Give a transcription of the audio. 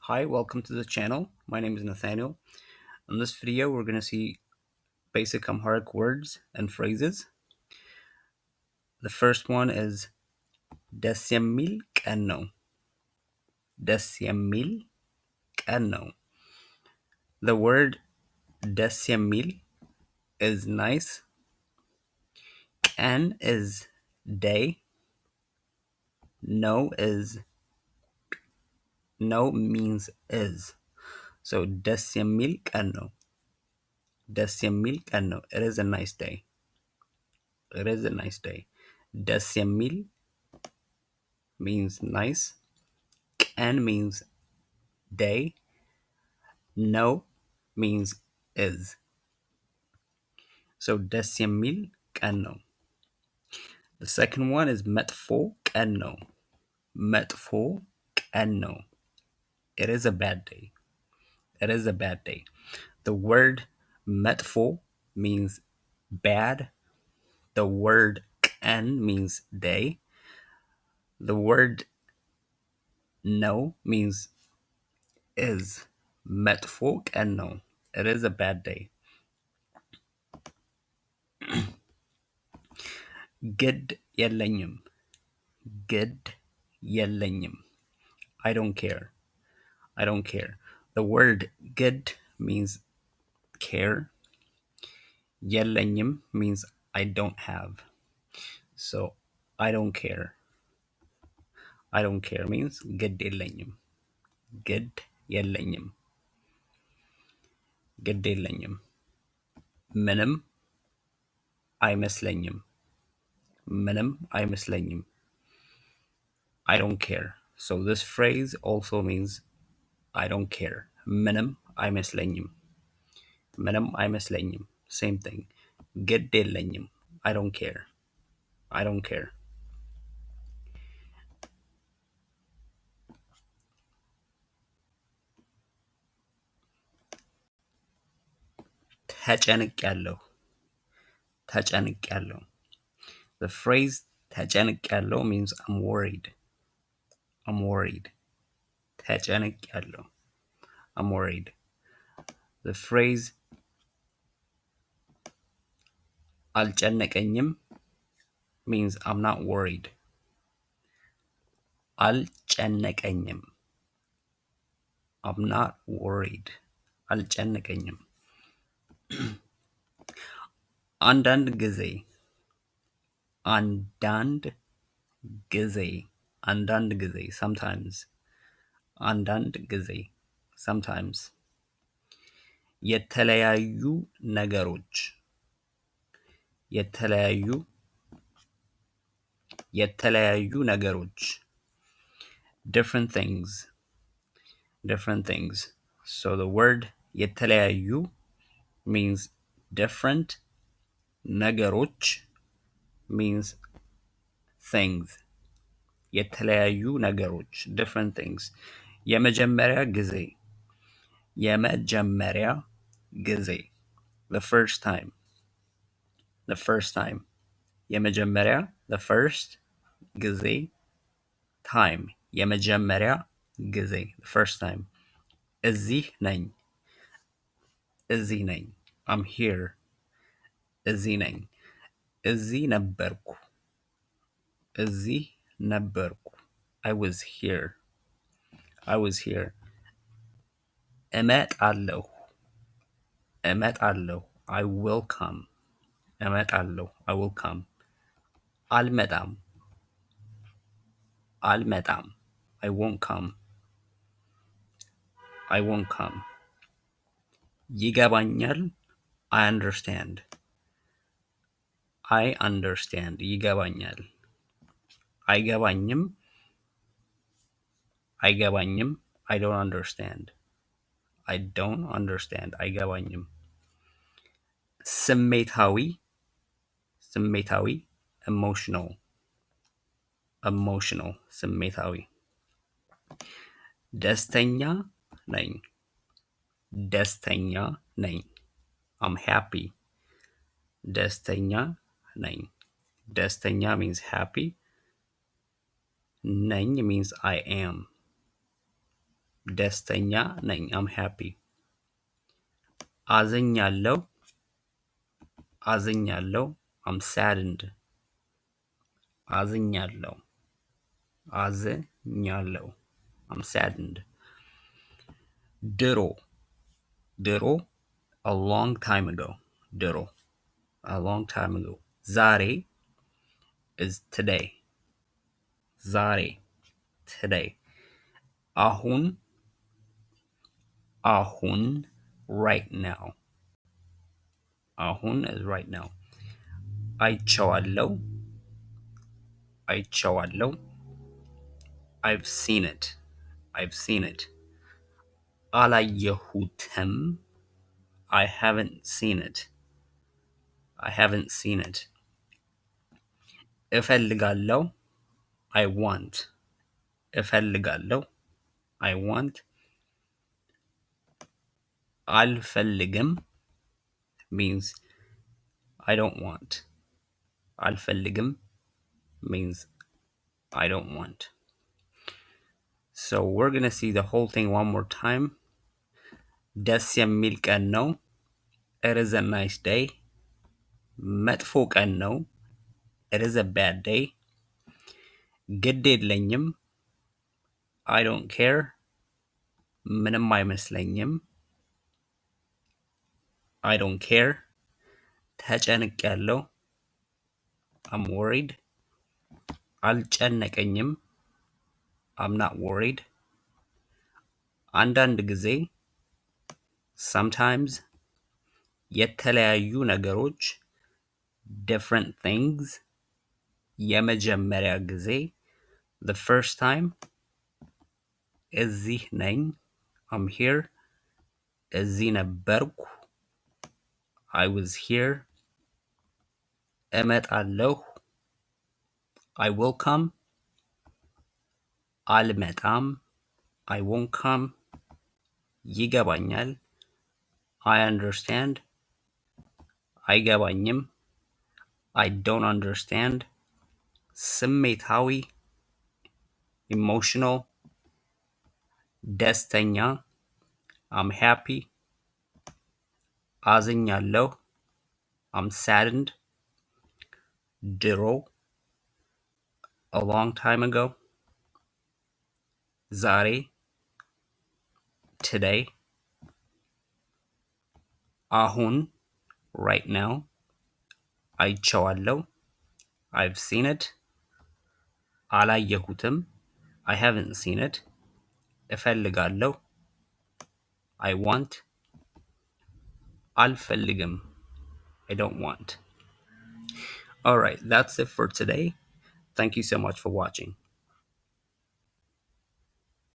Hi, welcome to the channel. My name is Nathaniel. In this video, we're going to see basic Amharic words and phrases. The first one is ደስ የሚል ቀን ነው. ደስ የሚል ቀን ነው. The word ደስ የሚል is nice. ቀን is day. No means is. So ደስ የሚል ቀን ነው. ደስ የሚል ቀን ነው. It is a nice day. It is a nice day. ደስ የሚል means nice. ቀን means day. No means is. So ደስ የሚል ቀን ነው. The second one is መጥፎ ቀን ነው. መጥፎ ቀን ነው. It is a bad day. It is a bad day. The word መጥፎ means bad. The word ቀን means day. The word no means is. መጥፎ ቀን ነው. It is a bad day. ግድ የለኝም. ግድ የለኝም. I don't care. I don't care. The word ግድ means care. የለኝም means I don't have. So I don't care. I don't care means ግድ የለኝም. ግድ የለኝም. ግድ የለኝም. ምንም አይመስለኝም. ምንም አይመስለኝም. I don't care. So this phrase also means I don't care. ምንም አይመስለኝም. ምንም አይመስለኝም. Same thing. ግድ የለኝም. I don't care. I don't care. ተጨንቄያለሁ. ተጨንቄያለሁ. The phrase ተጨንቄያለሁ means I'm worried. I'm worried. ተጨንቄያለሁ. I'm worried. The phrase አልጨነቀኝም means I'm not worried. አልጨነቀኝም. I'm not worried. አልጨነቀኝም. አንዳንድ ጊዜ. አንዳንድ ጊዜ. አንዳንድ ጊዜ. Sometimes. አንዳንድ ጊዜ. Sometimes. የተለያዩ ነገሮች. የተለያዩ ነገሮች. Different things. Different things. So the word የተለያዩ means different. ነገሮች means things. የተለያዩ ነገሮች. Different things. የመጀመሪያ ጊዜ. የመጀመሪያ ጊዜ. The first time. The first time. የመጀመሪያ the first ጊዜ time. የመጀመሪያ ጊዜ the first time. እዚህ ነኝ. እዚህ ነኝ. I'm here. እዚህ ነኝ. እዚህ ነበርኩ. እዚህ ነበርኩ. I was here. I was here. እመጣለሁ. እመጣለሁ. I will come. እመጣለሁ. I will come. አልመጣም. አልመጣም. I won't come. I won't come. ይገባኛል. I understand. I understand. ይገባኛል. አይገባኝም. አይገባኝም. I don't understand. I don't understand. አይገባኝም. ስሜታዊ. ስሜታዊ. Emotional. Emotional. ስሜታዊ. ደስተኛ ነኝ. ደስተኛ ነኝ. I'm happy. ደስተኛ ነኝ. ደስተኛ means happy. ነኝ means I am. ደስተኛ ነኝ I'm happy አዝኛለሁ I'm saddened አዝኛለሁ I'm saddened ድሮ a long time ago ድሮ a long time ago ዛሬ is today አሁን right now አሁን is right now አይቼዋለሁ I've seen it አላየሁትም I haven't seen it እፈልጋለሁ I want አልፈልግም means I don't want አልፈልግም means I don't want so we're gonna see the whole thing one more time ደስ የሚል ቀን ነው it is a nice day መጥፎ ቀን ነው it is a bad day ግድ የለኝም I don't care ምንም አይመስለኝም I don't care ተጨንቄያለሁ I'm worried አልጨነቀኝም I'm not worried አንዳንድ ጊዜ sometimes የተለያዩ ነገሮች different things የመጀመሪያ ጊዜ the first time እዚህ ነኝ I'm here እዚህ ነበርኩ I was here እመጣለሁ I will come አልመጣም I won't come ይገባኛል I understand አይገባኝም I don't understand ስሜታዊ emotional ደስተኛ I'm happy አዝኛለሁ I'm saddened ድሮ a long time ago ዛሬ today አሁን right now አይቼዋለሁ I've seen it አላየሁትም I haven't seen it እፈልጋለሁ I want አልፈልግም I don't want Alright, that's it for today. Thank you so much for watching.